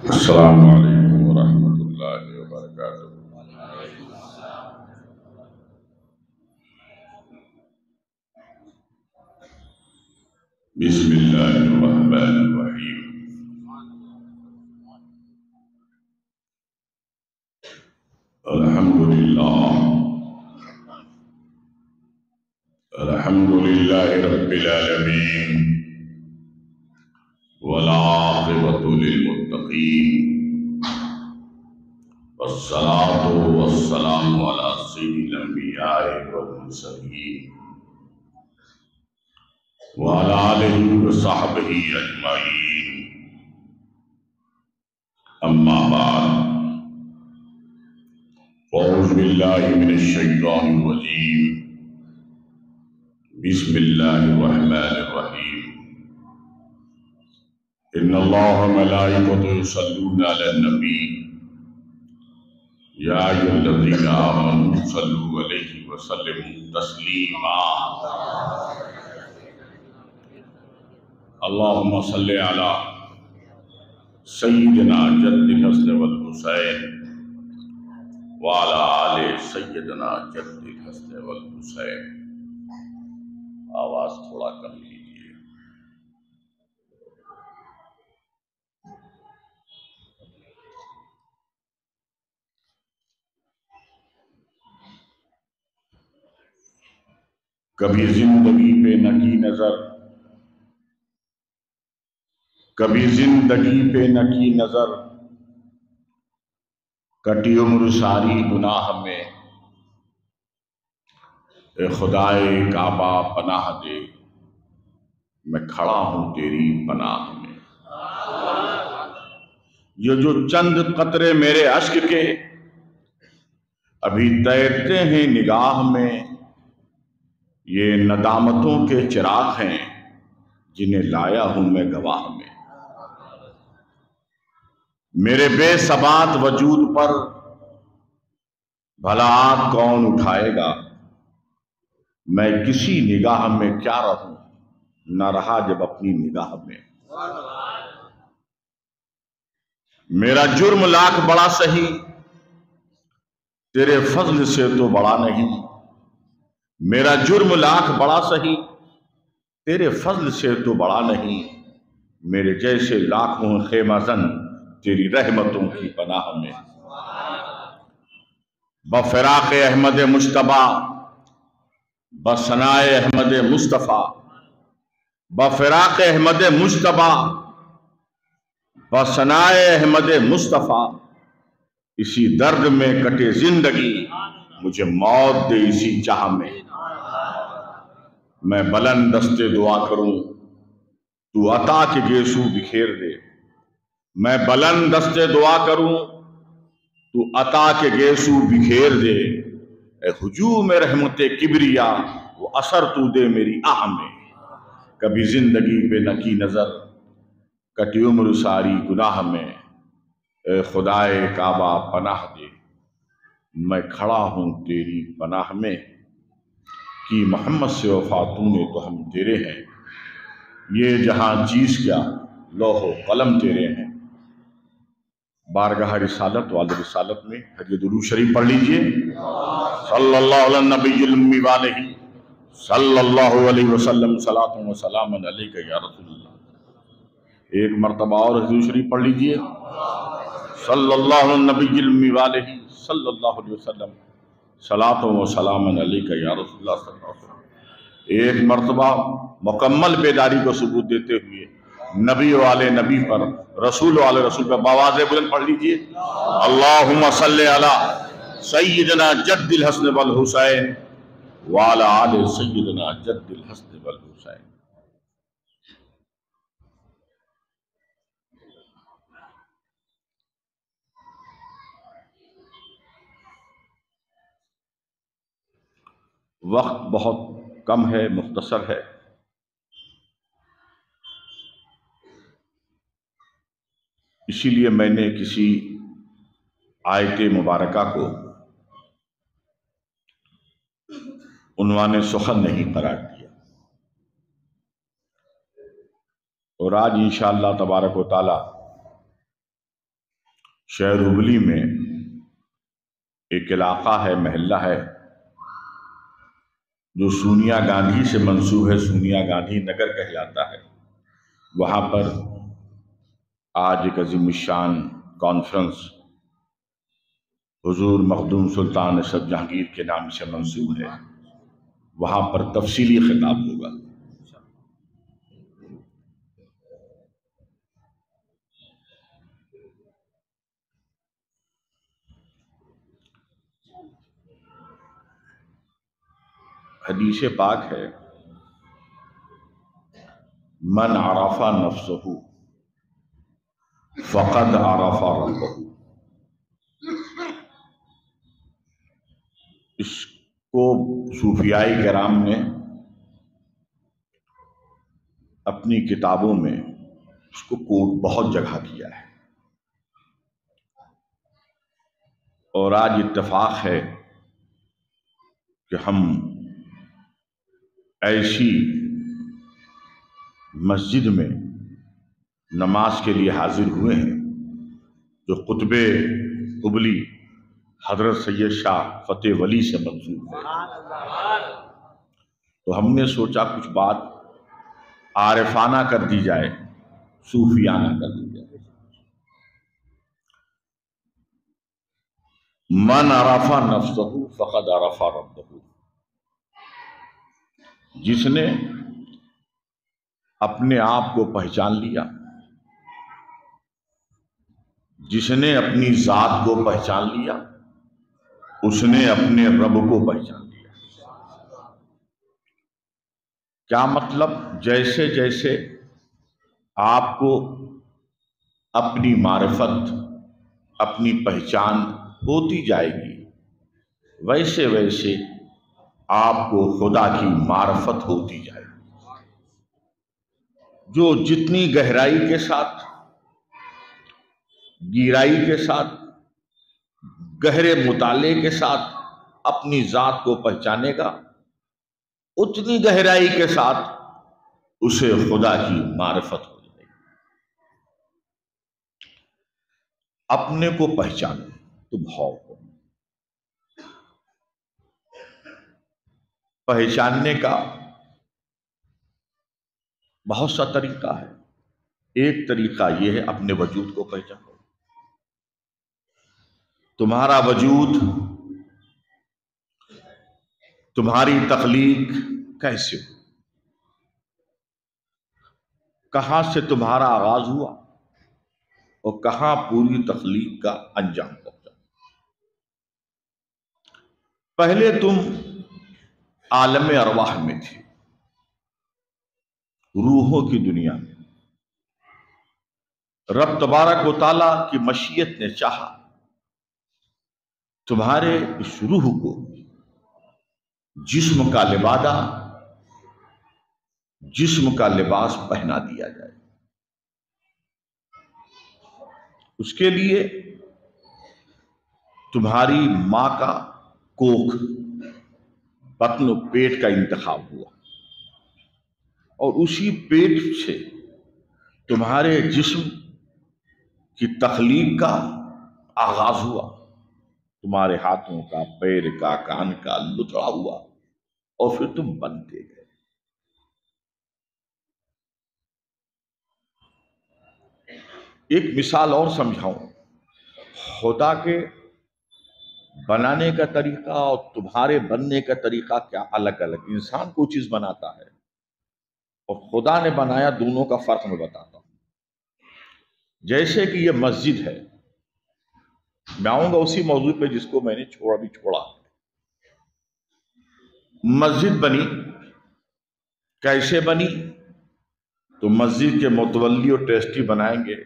السلام علیکم ورحمۃ اللہ وبرکاتہ۔ بسم اللہ الرحمن الرحیم۔ الحمد للہ رب العالمین، والعاقبۃ للمتقین، والصلاة والسلام علی سید الانبیاء والمرسلین، وعلى آلہ وصحبہ اجمعین، اما بعد، اعوذ باللہ من الشیطان الرجیم، بسم اللہ الرحمن الرحیم۔ ان اللہ وملائکتہ یصلون علی النبی، یا ایھا الذین آمنوا صلوا علیہ وسلموا تسلیما۔ اللہم صل علی سیدنا جد الحسن والحسین، وعلی آل سیدنا جد الحسن والحسین۔ آواز تھوڑا کم کیجیے۔ کبھی زندگی پہ نہ کی نظر، کبھی زندگی پہ نہ کی نظر، کٹی عمر ساری گناہ میں، اے خدائے کعبہ پناہ دے، میں کھڑا ہوں تیری پناہ میں۔ یہ جو چند قطرے میرے اشک کے ابھی تیرتے ہیں نگاہ میں، یہ ندامتوں کے چراغ ہیں جنہیں لایا ہوں میں گواہ میں۔ میرے بے ثبات وجود پر بھلا آنکھ کون اٹھائے گا؟ میں کسی نگاہ میں کیا رہوں، نہ رہا جب اپنی نگاہ میں۔ میرا جرم لاکھ بڑا سہی، تیرے فضل سے تو بڑا نہیں۔ میرا جرم لاکھ بڑا سہی، تیرے فضل سے تو بڑا نہیں۔ میرے جیسے لاکھوں خیمہ زن تیری رحمتوں کی پناہ میں۔ بفراق احمد مجتبیٰ، بثنائے احمد مصطفیٰ، بفراق احمد مجتبیٰ، بثنائے احمد مصطفیٰ، اسی درد میں کٹے زندگی، مجھے موت دے اسی چاہ میں۔ میں بلند دستے دعا کروں، تو عطا کے گیسو بکھیر دے۔ میں بلند دستے دعا کروں، تو عطا کے گیسو بکھیر دے۔ اے ہجوم رحمت کبریا، وہ اثر تو دے میری آہ میں۔ کبھی زندگی پہ نہ کی نظر، کٹی عمر ساری گناہ میں، اے خدائے کعبہ پناہ دے، میں کھڑا ہوں تیری پناہ میں۔ کی محمد سے وفا تو نے تو ہم تیرے ہیں، یہ جہاں چیز کیا لوح و قلم تیرے ہیں۔ بارگاہ رسالت والد رسالت میں حج درود شریف پڑھ لیجئے۔ صلی اللہ علی النبی الامی والہ صلی اللہ علیہ وسلم، صلاۃ و سلام علیک یا رسول اللہ۔ ایک مرتبہ اور حضور شریف پڑھ لیجئے۔ صلی اللہ علی النبی الامی والہ صلی اللہ علیہ وسلم، صلاۃ و سلام علیک یا رسول اللہ صلی اللہ علیہ وسلم۔ ایک مرتبہ مکمل بیداری کو ثبوت دیتے ہوئے نبی والے نبی پر، رسول والے رسول پر بآواز بلند پڑھ لیجئے۔ اللہم صلی علی سیدنا جد الحسن والحسین، وعلی آل سیدنا جد الحسن والحسین۔ وقت بہت کم ہے، مختصر ہے، اسی لیے میں نے کسی آیت مبارکہ کو عنوان سخن نہیں قرار دیا، اور آج انشاءاللہ تبارک و تعالی شہر ہبلی میں ایک علاقہ ہے، محلہ ہے جو سونیا گاندھی سے منسوب ہے، سونیا گاندھی نگر کہلاتا ہے۔ وہاں پر آج ایک عظیم الشان کانفرنس حضور مخدوم سلطان اسد جہانگیر کے نام سے منسوب ہے، وہاں پر تفصیلی خطاب ہوگا۔ حدیث پاک ہے، من عرف نفسہ فقد عرف ربہ۔ اس کو صوفیاء کرام نے اپنی کتابوں میں اس کو کوٹ بہت جگہ کیا ہے، اور آج اتفاق ہے کہ ہم ایسی مسجد میں نماز کے لیے حاضر ہوئے ہیں جو قطب ہبلی حضرت سید شاہ فتح ولی سے منسوب ہے۔ تو ہم نے سوچا کچھ بات عارفانہ کر دی جائے، صوفیانہ کر دی جائے۔ من عرف نفسہ فقد عرف ربہ، جس نے اپنے آپ کو پہچان لیا، جس نے اپنی ذات کو پہچان لیا، اس نے اپنے رب کو پہچان لیا۔ کیا مطلب؟ جیسے جیسے آپ کو اپنی معرفت، اپنی پہچان ہوتی جائے گی، ویسے ویسے آپ کو خدا کی معرفت ہوتی جائے گی۔ جو جتنی گہرائی کے ساتھ، گہرائی کے ساتھ، گہرے مطالعے کے ساتھ اپنی ذات کو پہچانے گا، اتنی گہرائی کے ساتھ اسے خدا کی معرفت ہو جائے گی۔ اپنے کو پہچانو تو بھاؤ ہو۔ پہچاننے کا بہت سا طریقہ ہے۔ ایک طریقہ یہ ہے اپنے وجود کو پہچانو۔ تمہارا وجود، تمہاری تخلیق کیسے ہو، کہاں سے تمہارا آغاز ہوا اور کہاں پوری تخلیق کا انجام پہنچا۔ پہلے تم عالم ارواح میں تھے، روحوں کی دنیا میں۔ رب تبارک و تعالیٰ کی مشیت نے چاہا تمہارے اس روح کو جسم کا لبادہ، جسم کا لباس پہنا دیا جائے۔ اس کے لیے تمہاری ماں کا کوکھ، بطن و پیٹ کا انتخاب ہوا، اور اسی پیٹ سے تمہارے جسم کی تخلیق کا آغاز ہوا۔ تمہارے ہاتھوں کا، پیر کا، کان کا لتڑا ہوا، اور پھر تم بنتے گئے۔ ایک مثال اور سمجھاؤں، خدا کے بنانے کا طریقہ اور تمہارے بننے کا طریقہ کیا الگ الگ۔ انسان کوئی چیز بناتا ہے اور خدا نے بنایا، دونوں کا فرق میں بتاتا ہوں۔ جیسے کہ یہ مسجد ہے، میں آؤں گا اسی موضوع پہ جس کو میں نے چھوڑا۔ مسجد بنی، کیسے بنی؟ تو مسجد کے متولی اور ٹرسٹی بنائیں گے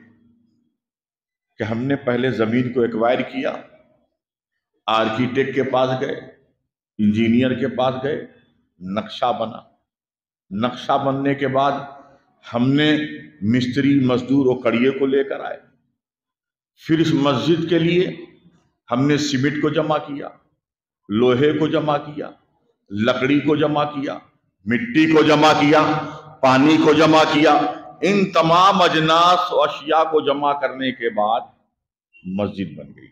کہ ہم نے پہلے زمین کو ایکوائر کیا، آرکیٹیکٹ کے پاس گئے، انجینئر کے پاس گئے، نقشہ بنا۔ نقشہ بننے کے بعد ہم نے مستری، مزدور اور کڑیے کو لے کر آئے۔ پھر اس مسجد کے لیے ہم نے سیمنٹ کو جمع کیا، لوہے کو جمع کیا، لکڑی کو جمع کیا، مٹی کو جمع کیا، پانی کو جمع کیا۔ ان تمام اجناس و اشیاء کو جمع کرنے کے بعد مسجد بن گئی۔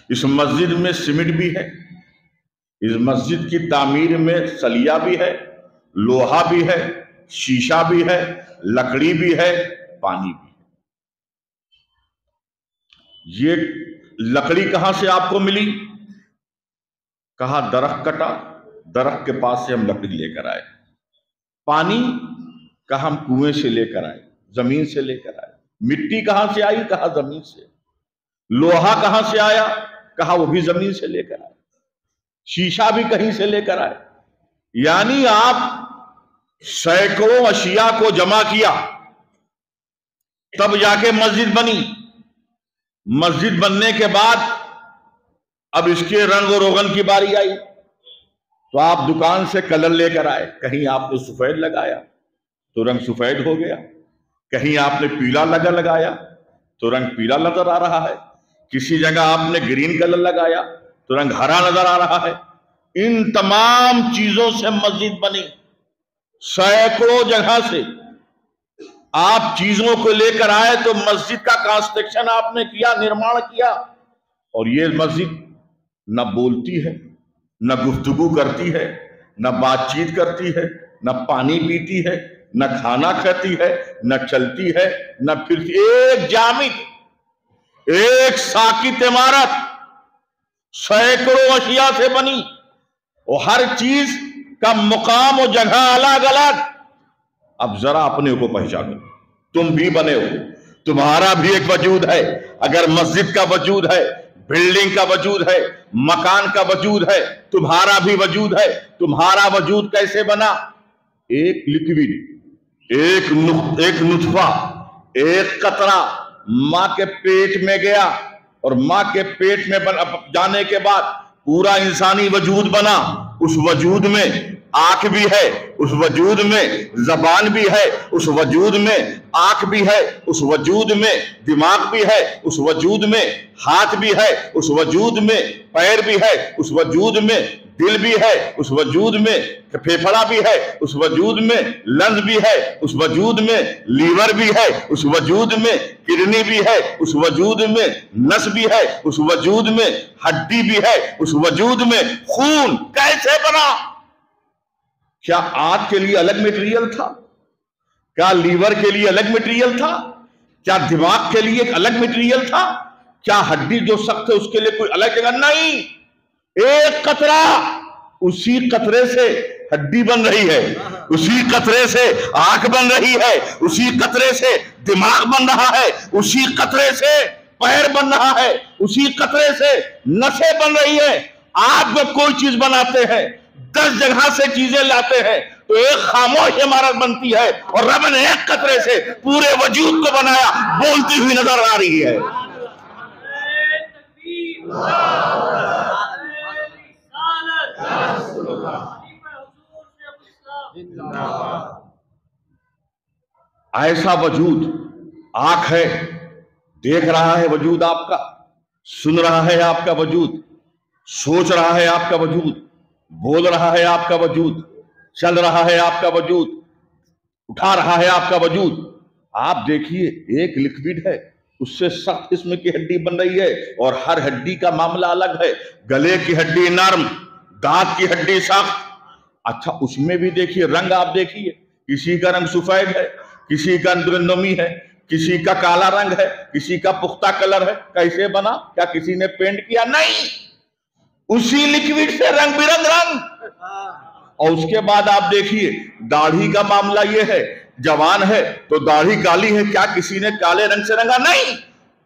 اس مسجد میں سیمنٹ بھی ہے، اس مسجد کی تعمیر میں سلیہ بھی ہے، لوہا بھی ہے، شیشہ بھی ہے، لکڑی بھی ہے، پانی بھی ہے۔ یہ لکڑی کہاں سے آپ کو ملی؟ کہا درخت کٹا، درخت کے پاس سے ہم لکڑی لے کر آئے۔ پانی کہا ہم کنویں سے لے کر آئے، زمین سے لے کر آئے۔ مٹی کہاں سے آئی؟ کہا زمین سے۔ لوہا کہاں سے آیا؟ کہا وہ بھی زمین سے لے کر آئے۔ شیشہ بھی کہیں سے لے کر آئے۔ یعنی آپ سینکڑوں اشیاء کو جمع کیا تب جا کے مسجد بنی۔ مسجد بننے کے بعد اب اس کے رنگ و روغن کی باری آئی تو آپ دکان سے کلر لے کر آئے۔ کہیں آپ نے سفید لگایا تو رنگ سفید ہو گیا، کہیں آپ نے پیلا لگایا تو رنگ پیلا نظر آ رہا ہے، کسی جگہ آپ نے گرین کلر لگایا تو رنگ ہرا نظر آ رہا ہے۔ ان تمام چیزوں سے مسجد بنی۔ سینکڑوں جگہ سے آپ چیزوں کو لے کر آئے تو مسجد کا کنسٹرکشن آپ نے کیا، نرمان کیا۔ اور یہ مسجد نہ بولتی ہے، نہ گفتگو کرتی ہے، نہ بات چیت کرتی ہے، نہ پانی پیتی ہے، نہ کھانا کھاتی ہے، نہ چلتی ہے، نہ پھرتی۔ ایک جامد، ایک ساکت عمارت سینکڑوں اشیاء سے بنی، اور ہر چیز کا مقام و جگہ الگ الگ۔ اب ذرا اپنے کو پہچانو، تم بھی بنے ہو، تمہارا بھی ایک وجود ہے۔ اگر مسجد کا وجود ہے، بلڈنگ کا وجود ہے، مکان کا وجود ہے، تمہارا بھی وجود ہے۔ تمہارا وجود کیسے بنا؟ ایک لکوڈ، ایک نطفہ، ایک قطرہ ماں کے پیٹ میں گیا، اور ماں کے پیٹ میں جانے کے بعد پورا انسانی وجود بنا۔ اس وجود میں آنکھ بھی ہے، اس وجود میں زبان بھی ہے، اس وجود میں آنکھ بھی ہے، اس وجود میں دماغ بھی ہے، اس وجود میں ہاتھ بھی ہے، اس وجود میں پیر بھی ہے، اس وجود میں دل بھی ہے، اس وجود میں پھیپھڑا بھی ہے، اس وجود میں لنز بھی ہے، اس وجود میں لیور بھی ہے، اس وجود میں کڈنی بھی ہے، اس وجود میں نس بھی ہے، اس وجود میں ہڈی بھی ہے، اس وجود میں خون۔ کیسے بنا؟ کیا آنت کے لیے الگ میٹیریل تھا؟ کیا لیور کے لیے الگ میٹیریل تھا؟ کیا دماغ کے لیے ایک الگ میٹیریل تھا؟ کیا ہڈی جو سخت ہے اس کے لیے کوئی الگ جگہ؟ نہیں، ایک قطرہ، اسی قطرے سے ہڈی بن رہی ہے، اسی قطرے سے آنکھ بن رہی ہے، اسی قطرے سے دماغ بن رہا ہے، اسی قطرے سے پیر بن رہا ہے، اسی قطرے سے نسیں بن رہی ہے۔ آپ جب کوئی چیز بناتے ہیں، 10 جگہ سے چیزیں لاتے ہیں تو ایک خاموش عمارت بنتی ہے، اور رب نے ایک قطرے سے پورے وجود کو بنایا، بولتی ہوئی نظر آ رہی ہے۔ ایسا وجود آنکھ ہے، دیکھ رہا ہے وجود آپ کا، سن رہا ہے آپ کا وجود، سوچ رہا ہے آپ کا وجود، بول رہا ہے آپ کا وجود، چل رہا ہے آپ کا وجود، اٹھا رہا ہے آپ کا وجود۔ آپ دیکھیے، ایک لکوڈ ہے، اس سے سخت قسم کی ہڈی بن رہی ہے، اور ہر ہڈی کا معاملہ الگ ہے۔ گلے کی ہڈی نرم، دانت کی ہڈی سخت۔ اچھا، اس میں بھی دیکھیے رنگ، آپ دیکھیے، کسی کا رنگ سفید ہے، کسی کا نمی ہے، کسی کا کالا رنگ ہے، کسی کا پختہ کلر ہے۔ کیسے بنا؟ کیا کسی نے پینٹ کیا؟ نہیں، اسی لکوڈ سے رنگ برنگ رنگ۔ اور اس کے بعد آپ دیکھیے، داڑھی کا معاملہ یہ ہے، جوان ہے تو داڑھی کالی ہے، کیا کسی نے کالے رنگ سے رنگا؟ نہیں،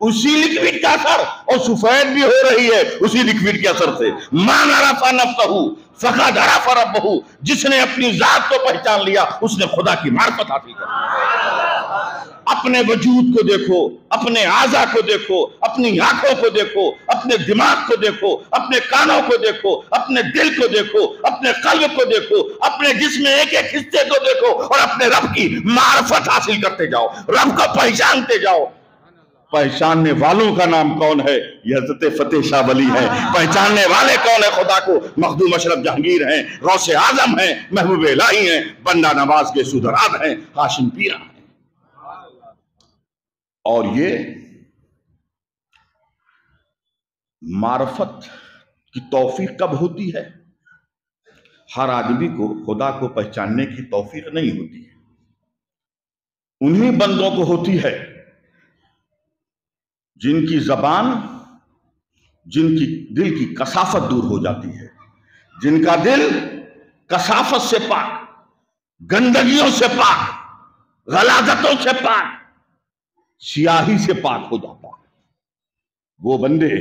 اسی لکوڈ کا اثر، اور سفید بھی ہو رہی ہے اسی لکوڈ کے اثر سے۔ من عرف نفسہ فقد عرف ربہ، جس نے اپنی ذات کو پہچان لیا اس نے خدا کی معرفت حاصل کر لی۔ اپنے وجود کو دیکھو، اپنے اعضاء کو دیکھو، اپنی آنکھوں کو دیکھو، اپنے دماغ کو دیکھو، اپنے کانوں کو دیکھو، اپنے دل کو دیکھو، اپنے قلب کو دیکھو، اپنے جسم ایک ایک حصے کو دیکھو، اور اپنے رب کی معرفت حاصل کرتے جاؤ، رب کو پہچانتے جاؤ۔ پہچاننے والوں کا نام کون ہے؟ یہ حضرت فتح شاہ ولی ہے۔ پہچاننے والے کون ہے خدا کو؟ مخدوم اشرف جہانگیر ہیں، غوث اعظم ہیں، محبوب الہی ہیں، بندہ نواز کے سودھراد ہیں، ہاشم پیرا ہیں۔ اور یہ معرفت کی توفیق کب ہوتی ہے؟ ہر آدمی کو خدا کو پہچاننے کی توفیق نہیں ہوتی ہے، انہی بندوں کو ہوتی ہے جن کی زبان، جن کی دل کی کثافت دور ہو جاتی ہے، جن کا دل کثافت سے پاک، گندگیوں سے پاک، غلاظتوں سے پاک، سیاہی سے پاک ہو جاتا ہے، وہ بندے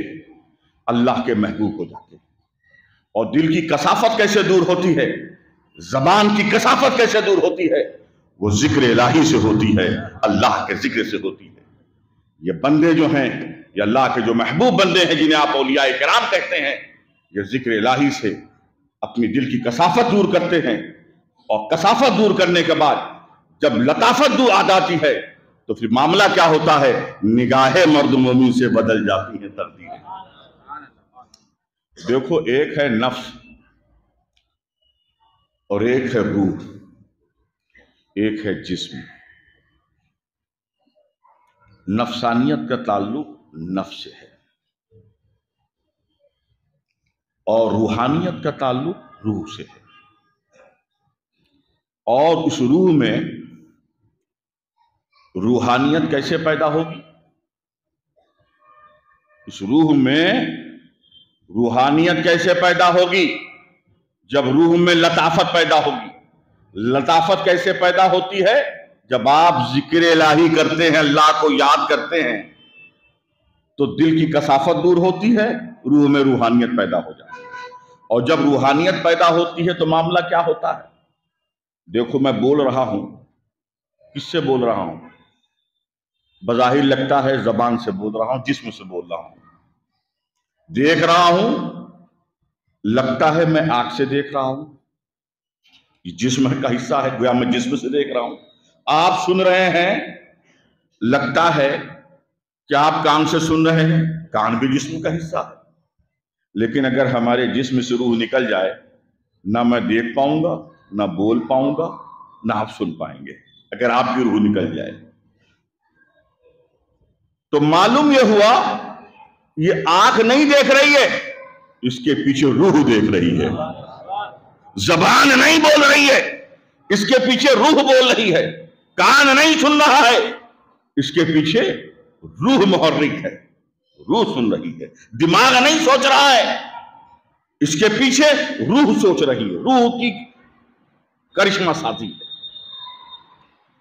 اللہ کے محبوب ہو جاتے ہیں۔ اور دل کی کثافت کیسے دور ہوتی ہے، زبان کی کثافت کیسے دور ہوتی ہے؟ وہ ذکر الہی سے ہوتی ہے، اللہ کے ذکر سے ہوتی ہے۔ یہ بندے جو ہیں، یہ اللہ کے جو محبوب بندے ہیں جنہیں آپ اولیاء کرام کہتے ہیں، یہ ذکر الہی سے اپنی دل کی کثافت دور کرتے ہیں، اور کثافت دور کرنے کے بعد جب لطافت دور آ جاتی ہے تو پھر معاملہ کیا ہوتا ہے؟ نگاہ مرد مومن سے بدل جاتی ہیں تقدیریں۔ دیکھو، ایک ہے نفس اور ایک ہے روح، ایک ہے جسم۔ نفسانیت کا تعلق نفس سے ہے اور روحانیت کا تعلق روح سے ہے، اور اس روح میں روحانیت کیسے پیدا ہوگی؟ اس روح میں روحانیت کیسے پیدا ہوگی؟ جب روح میں لطافت پیدا ہوگی۔ لطافت کیسے پیدا ہوتی ہے؟ جب آپ ذکر الہی کرتے ہیں، اللہ کو یاد کرتے ہیں، تو دل کی کثافت دور ہوتی ہے، روح میں روحانیت پیدا ہو جاتی ہے۔ اور جب روحانیت پیدا ہوتی ہے تو معاملہ کیا ہوتا ہے؟ دیکھو، میں بول رہا ہوں، کس سے بول رہا ہوں؟ بظاہر لگتا ہے زبان سے بول رہا ہوں، جسم سے بول رہا ہوں۔ دیکھ رہا ہوں، لگتا ہے میں آنکھ سے دیکھ رہا ہوں، یہ جسم کا حصہ ہے، گویا میں جسم سے دیکھ رہا ہوں۔ آپ سن رہے ہیں، لگتا ہے کہ آپ کان سے سن رہے ہیں، کان بھی جسم کا حصہ ہے۔ لیکن اگر ہمارے جسم سے روح نکل جائے، نہ میں دیکھ پاؤں گا، نہ بول پاؤں گا، نہ آپ سن پائیں گے۔ اگر آپ کی روح نکل جائے تو معلوم یہ ہوا، یہ آنکھ نہیں دیکھ رہی ہے، اس کے پیچھے روح دیکھ رہی ہے۔ زبان نہیں بول رہی ہے، اس کے پیچھے روح بول رہی ہے۔ کان نہیں سن رہا ہے، اس کے پیچھے روح محرک ہے، روح سن رہی ہے۔ دماغ نہیں سوچ رہا ہے، اس کے پیچھے روح سوچ رہی ہے، روح کی کرشمہ سازی ہے۔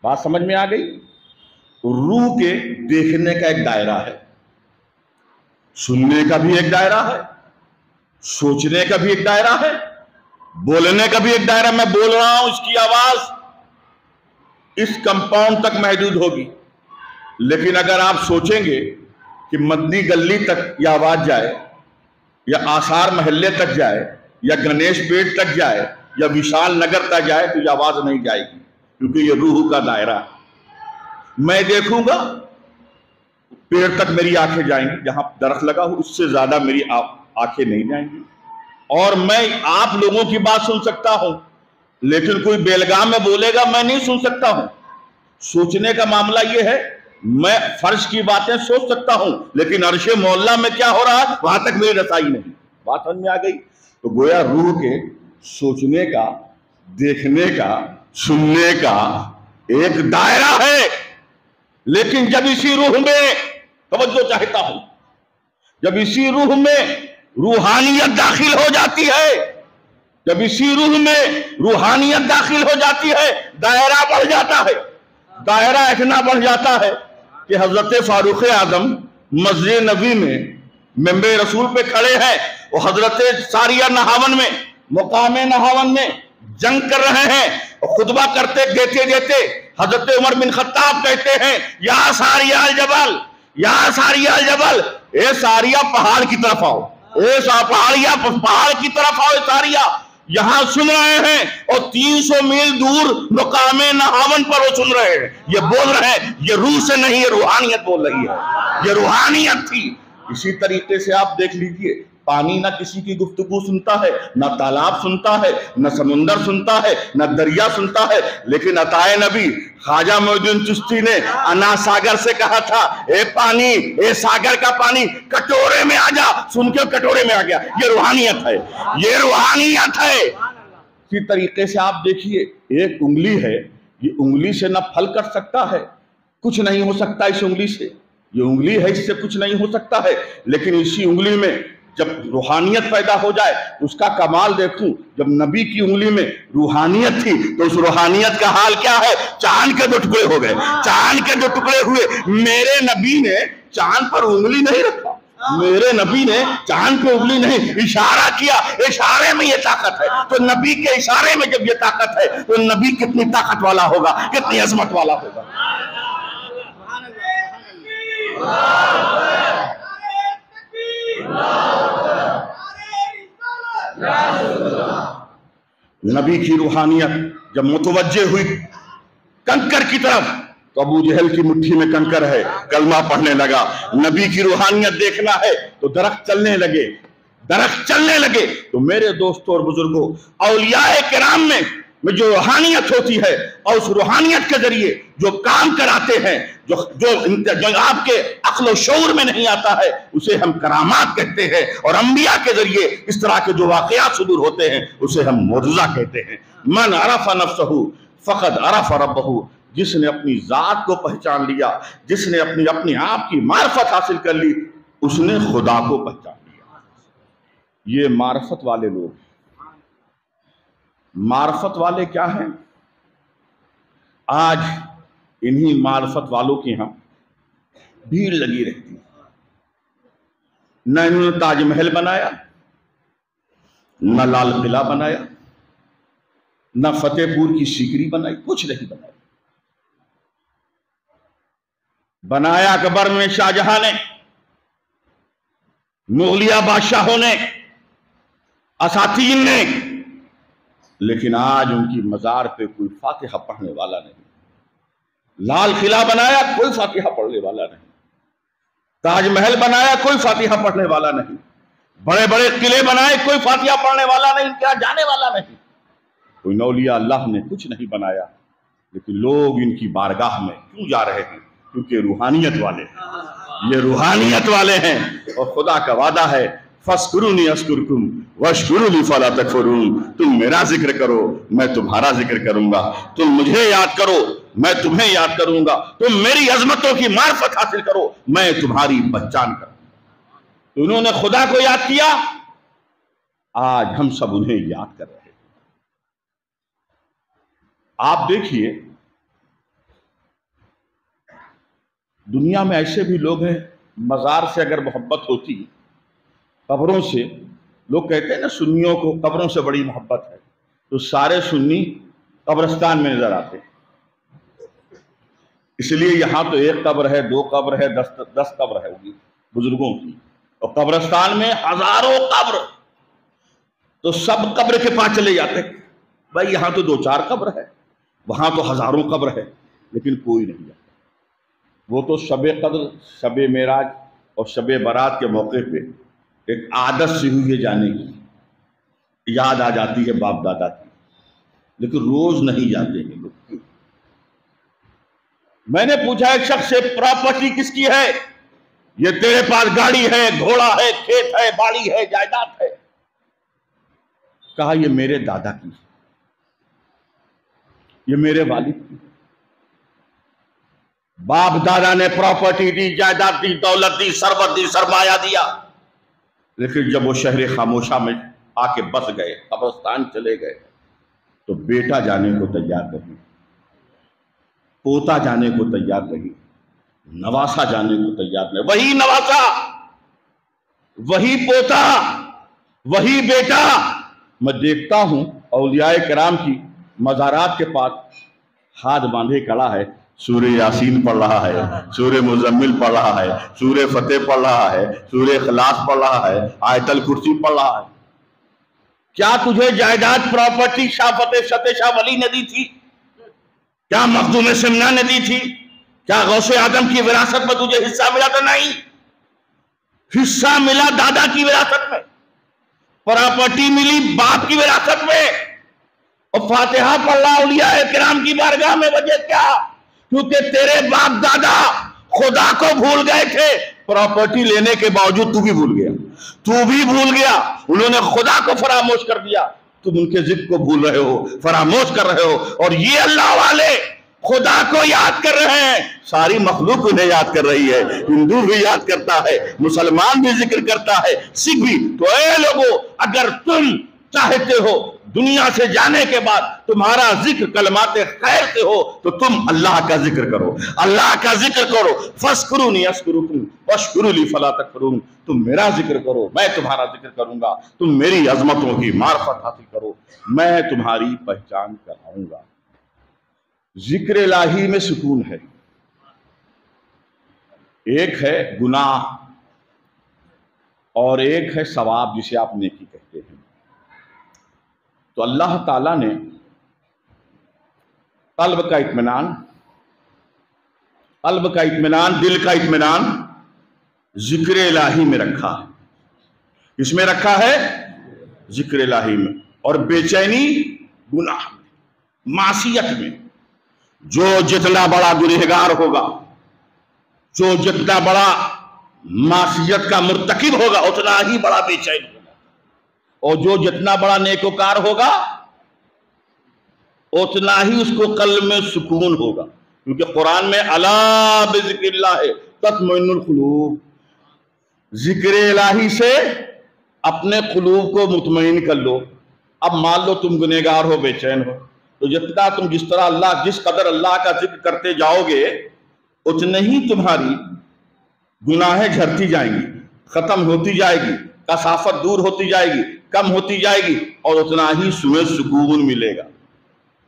بات سمجھ میں آ گئی؟ روح کے دیکھنے کا ایک دائرہ ہے، سننے کا بھی ایک دائرہ ہے، سوچنے کا بھی ایک دائرہ ہے، بولنے کا بھی ایک دائرہ۔ میں بول رہا ہوں، اس کی آواز اس کمپاؤنڈ تک محدود ہوگی، لیکن اگر آپ سوچیں گے کہ مدنی گلی تک یہ آواز جائے، یا آثار محلے تک جائے، یا گنیش پیٹ تک جائے، یا وشال نگر تک جائے، تو یہ آواز نہیں جائے گی، کیونکہ یہ روح کا دائرہ ہے۔ میں دیکھوں گا، پیڑ تک میری آنکھیں جائیں گی، جہاں درخت لگا ہو اس سے زیادہ میری آنکھیں نہیں جائیں گی۔ اور میں آپ لوگوں کی بات سن سکتا ہوں، لیکن کوئی بیلگام میں بولے گا میں نہیں سن سکتا ہوں۔ سوچنے کا معاملہ یہ ہے، میں فرش کی باتیں سوچ سکتا ہوں، لیکن عرش مولا میں کیا ہو رہا ہے وہاں تک میری رسائی نہیں۔ بات سمجھ میں آ گئی؟ تو گویا روح کے سوچنے کا، دیکھنے کا، سننے کا ایک دائرہ ہے، لیکن جب اسی روح میں توجہ چاہتا ہوں، جب اسی روح میں روحانیت داخل ہو جاتی ہے، جب اسی روح میں روحانیت داخل ہو جاتی ہے، دائرہ بڑھ جاتا ہے۔ دائرہ اتنا بڑھ جاتا ہے کہ حضرت فاروق اعظم مسجد نبوی میں منبر رسول پہ کھڑے ہیں، وہ حضرت ساریہ نہاون میں، مقام نہاون میں جنگ کر رہے ہیں، خطبہ کرتے دیتے حضرت عمر بن خطاب کہتے ہیں، یا ساریہ الجبل، یا ساریہ الجبل، اے ساریہ پہاڑ کی طرف آؤ، اے پہاڑ کی طرف آؤ، ساریہ یہاں سن رہے ہیں، اور 300 میل دور مقام نہاون پر وہ سن رہے ہیں، یہ بول رہے ہیں، یہ روح سے نہیں، یہ روحانیت بول رہی ہے، یہ روحانیت تھی۔ اسی طریقے سے آپ دیکھ لیجئے پانی نہ کسی کی گفتگو سنتا ہے، نہ تالاب سنتا ہے، نہ سمندر سنتا ہے، نہ دریا سنتا ہے، لیکن عطائے نبی خواجہ معین الدین چشتی نے انا ساگر سے کہا تھا، اے پانی، اے ساگر کا پانی کٹورے میں آ جا، سن کے کٹورے میں آ گیا۔ یہ روحانیت ہے، یہ روحانیت ہے۔ اسی طریقے سے آپ دیکھیے، ایک انگلی ہے، یہ انگلی سے نہ پھل کٹ سکتا ہے، کچھ نہیں ہو سکتا اس انگلی سے، یہ انگلی ہے، اس سے کچھ نہیں ہو سکتا ہے، لیکن اسی انگلی میں جب روحانیت پیدا ہو جائے اس کا کمال دیکھوں۔ جب نبی کی انگلی میں روحانیت تھی تو اس روحانیت کا حال کیا ہے؟ چاند کے 2 ٹکڑے ہو گئے، چاند کے 2 ٹکڑے ہوئے۔ میرے نبی نے چاند پر انگلی نہیں رکھا، میرے نبی نے چاند پہ انگلی نہیں، اشارہ کیا، اشارے میں یہ طاقت ہے۔ تو نبی کے اشارے میں جب یہ طاقت ہے تو نبی کتنی طاقت والا ہوگا، کتنی عظمت والا ہوگا۔ نبی کی روحانیت جب متوجہ ہوئی کنکر کی طرف تو ابو جہل کی مٹھی میں کنکر ہے، کلمہ پڑھنے لگا۔ نبی کی روحانیت دیکھنا ہے تو درخت چلنے لگے، درخت چلنے لگے۔ تو میرے دوستوں اور بزرگوں، اولیاء کرام میں جو روحانیت ہوتی ہے اور اس روحانیت کے ذریعے جو کام کراتے ہیں، جو آپ کے عقل و شعور میں نہیں آتا ہے، اسے ہم کرامات کہتے ہیں، اور انبیاء کے ذریعے اس طرح کے جو واقعات صدور ہوتے ہیں اسے ہم معجزہ کہتے ہیں۔ من عرف نفسہ فقد عرف ربہ، جس نے اپنی ذات کو پہچان لیا، جس نے اپنے آپ کی معرفت حاصل کر لی، اس نے خدا کو پہچان لیا۔ یہ معرفت والے لوگ، معرفت والے کیا ہیں؟ آج انہی معرفت والوں کی ہاں بھیڑ لگی رہتی ہے۔ نہ انہوں نے تاج محل بنایا، نہ لال قلعہ بنایا، نہ فتح پور کی سیکری بنائی، کچھ نہیں بنایا۔ بنایا اکبر میں، شاہجہاں نے، مغلیہ بادشاہوں نے، اساطین نے، لیکن آج ان کی مزار پہ کوئی فاتحہ پڑھنے والا نہیں۔ لال قلعہ بنایا، کوئی فاتحہ پڑھنے والا نہیں۔ تاج محل بنایا، کوئی فاتحہ پڑھنے والا نہیں۔ بڑے بڑے قلعے بنائے، کوئی فاتحہ پڑھنے والا نہیں، کیا جانے والا نہیں۔ کوئی اولیاء اللہ نے کچھ نہیں بنایا، لیکن لوگ ان کی بارگاہ میں کیوں جا رہے ہیں؟ کیونکہ روحانیت والے ہیں، یہ روحانیت والے ہیں، اور خدا کا وعدہ ہے فَاسْكُرُونِي أَذْكُرْكُمْ وَاشْكُرُوا لِي فَلَا تَكْفُرُونَ۔ تم میرا ذکر کرو، میں تمہارا ذکر کروں گا، تم مجھے یاد کرو، میں تمہیں یاد کروں گا، تم میری عظمتوں کی معرفت حاصل کرو، میں تمہاری پہچان کروں۔ تو انہوں نے خدا کو یاد کیا، آج ہم سب انہیں یاد کر رہے ہیں۔ آپ دیکھیے دنیا میں ایسے بھی لوگ ہیں، مزار سے اگر محبت ہوتی، قبروں سے، لوگ کہتے ہیں نا سنیوں کو قبروں سے بڑی محبت ہے، تو سارے سنی قبرستان میں نظر آتے ہیں۔ اس لیے یہاں تو 1 قبر ہے، 2 قبر ہے، 10 قبر ہے بزرگوں کی، اور قبرستان میں ہزاروں قبر، تو سب قبر کے پاس چلے جاتے ہیں۔ بھائی یہاں تو 2-4 قبر ہے، وہاں تو ہزاروں قبر ہے، لیکن کوئی نہیں جاتا۔ وہ تو شب قدر، شب معراج اور شب برات کے موقع پہ ایک عادت سی ہوئی ہے جانے کی، یاد آ جاتی ہے باپ دادا کی، لیکن روز نہیں جاتے ہیں لوگ۔ میں نے پوچھا ایک شخص سے، پراپرٹی کس کی ہے؟ یہ تیرے پاس گاڑی ہے، گھوڑا ہے، کھیت ہے، باڑی ہے، جائیداد ہے؟ کہا یہ میرے دادا کی، یہ میرے والد کی۔ باپ دادا نے پراپرٹی دی، جائیداد دی، دولت دی، ثروت دی، سرمایہ دیا، لیکن جب وہ شہر خاموشہ میں آ کے بس گئے، قبرستان چلے گئے، تو بیٹا جانے کو تیار نہیں، پوتا جانے کو تیار نہیں، نواسا جانے کو تیار نہیں۔ وہی نواسا، وہی پوتا، وہی بیٹا۔ میں دیکھتا ہوں اولیاء کرام کی مزارات کے پاس ہاتھ باندھے کھڑا ہے، سورہ یاسین پڑھ رہا ہے، سورہ مزمل پڑھ رہا ہے، سورہ فتح پڑھ رہا ہے، سورہ اخلاص پڑھ رہا ہے، آیت الکرسی پڑھ رہا ہے۔ کیا تجھے جائیداد پراپرٹی شاہ فتح شاہ ولی نے دی تھی؟ کیا مخدوم سمنا نے دی تھی؟ کیا غوث اعظم کی وراثت میں تجھے حصہ ملا تھا؟ نہیں، حصہ ملا دادا کی وراثت میں۔ پراپرٹی ملی باپ کی وراثت میں، اور فاتحہ پڑھ رہا اولیاء کرام کی بارگاہ میں، وجہ کیا؟ کیونکہ تیرے باپ دادا خدا کو بھول گئے تھے، پراپرٹی لینے کے باوجود تو بھی بھول گیا، انہوں نے خدا کو فراموش کر دیا، تم ان کے ذکر کو بھول رہے ہو، فراموش کر رہے ہو، اور یہ اللہ والے خدا کو یاد کر رہے ہیں، ساری مخلوق انہیں یاد کر رہی ہے، ہندو بھی یاد کرتا ہے، مسلمان بھی ذکر کرتا ہے، سکھ بھی۔ تو اے لوگو، اگر تم چاہتے ہو دنیا سے جانے کے بعد تمہارا ذکر کلمات خیر سے ہو تو تم اللہ کا ذکر کرو، اللہ کا ذکر کرو، فَاسْكُرُونِي أَذْكُرُكُمْ وَاشْكُرُوا لِي فَلَا تَكْفُرُونَ، تم میرا ذکر کرو، میں تمہارا ذکر کروں گا، تم میری عظمتوں کی معرفت حاصل کرو، میں تمہاری پہچان کراؤں گا۔ ذکر الہی میں سکون ہے، ایک ہے گناہ اور ایک ہے ثواب، جسے آپ نیکی کہتے ہیں۔ تو اللہ تعالیٰ نے قلب کا اطمینان، دل کا اطمینان ذکر الہی میں رکھا ہے۔ اس میں رکھا ہے ذکر الہی میں، اور بے چینی گناہ میں، معصیت میں۔ جو جتنا بڑا گنہگار ہوگا، جو جتنا بڑا معصیت کا مرتکب ہوگا، اتنا ہی بڑا بے چین ہوگا، اور جو جتنا بڑا نیکوکار ہوگا اتنا ہی اس کو قلب میں سکون ہوگا، کیونکہ قرآن میں الا بذکر اللہ تطمئن القلوب، ذکر الہی سے اپنے قلوب کو مطمئن کر لو۔ اب مان لو تم گنہگار ہو، بے چین ہو، تو جتنا تم جس قدر اللہ کا ذکر کرتے جاؤ گے اتنے ہی تمہاری گناہیں جھرتی جائیں گی، ختم ہوتی جائے گی، کثافت دور ہوتی جائے گی، کم ہوتی جائے گی، اور اتنا ہی تمہیں سکون ملے گا۔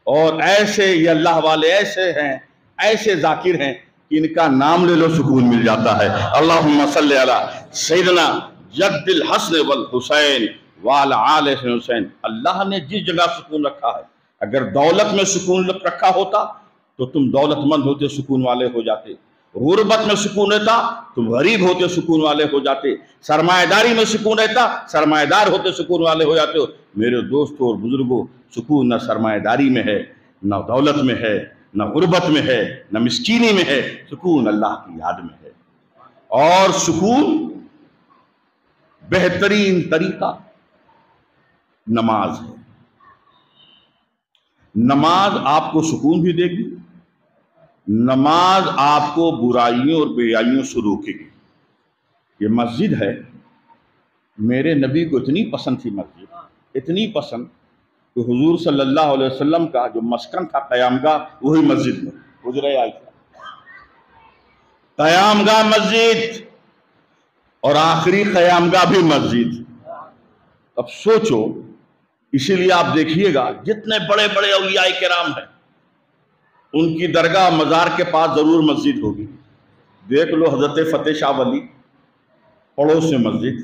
اور ایسے یہ اللہ والے ایسے ہیں، ایسے ذاکر ہیں کہ ان کا نام لے لو سکون مل جاتا ہے۔ اللہم صلی علی سیدنا جد الحسن والحسین وعلی آل حسین۔ اللہ نے جس جگہ سکون رکھا ہے، اگر دولت میں سکون رکھا ہوتا تو تم دولت مند ہوتے، سکون والے ہو جاتے، غربت میں سکون رہتا تم غریب ہوتے، سکون والے ہو جاتے، سرمایہ داری میں سکون رہتا سرمایہ دار ہوتے، سکون والے ہو جاتے ہو۔ میرے دوستوں اور بزرگوں، سکون نہ سرمایہ داری میں ہے، نہ دولت میں ہے، نہ غربت میں ہے، نہ مسکینی میں ہے، سکون اللہ کی یاد میں ہے۔ اور سکون بہترین طریقہ نماز ہے۔ نماز آپ کو سکون بھی دے گی، نماز آپ کو برائیوں اور بیائیوں سے روکے گی۔ یہ مسجد ہے، میرے نبی کو اتنی پسند تھی مسجد، اتنی پسند کہ حضور صلی اللہ علیہ وسلم کا جو مسکن تھا قیام گاہ، وہی مسجد میں حجرہ عائشہ، قیام گاہ مسجد، اور آخری قیام گاہ بھی مسجد۔ اب سوچو، اسی لیے آپ دیکھیے گا جتنے بڑے بڑے اولیاء کرام ہیں ان کی درگاہ مزار کے پاس ضرور مسجد ہوگی۔ دیکھ لو حضرت فتح شاہ ولی، پڑوس میں مسجد،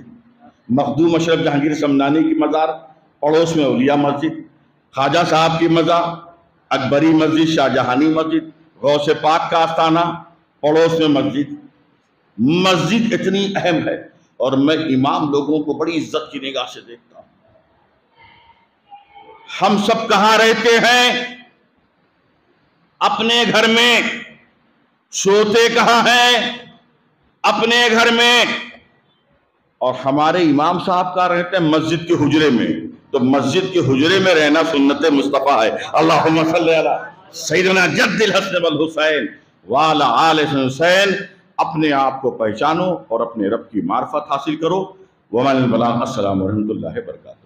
مخدوم اشرف جہانگیر سمنانی کی مزار، پڑوس میں اولیاء مسجد، خواجہ صاحب کی مزار، اکبری مسجد، شاہ جہانی مسجد، غوث پاک کا آستانہ، پڑوس میں مسجد۔ مسجد اتنی اہم ہے، اور میں امام لوگوں کو بڑی عزت کی نگاہ سے دیکھتا ہوں۔ ہم سب کہاں رہتے ہیں؟ اپنے گھر میں۔ سوتے کہاں ہیں؟ اپنے گھر میں۔ اور ہمارے امام صاحب کہاں رہتے ہیں؟ مسجد کے حجرے میں۔ تو مسجد کے حجرے میں رہنا سنت مصطفیٰ ہے۔ اللہم صلی علی سیدنا جد الحسن والحسین وعلی آل حسین۔ اپنے آپ کو پہچانو اور اپنے رب کی معرفت حاصل کرو۔ ومن البلاغ۔ السلام ورحمۃ اللہ وبرکاتہ۔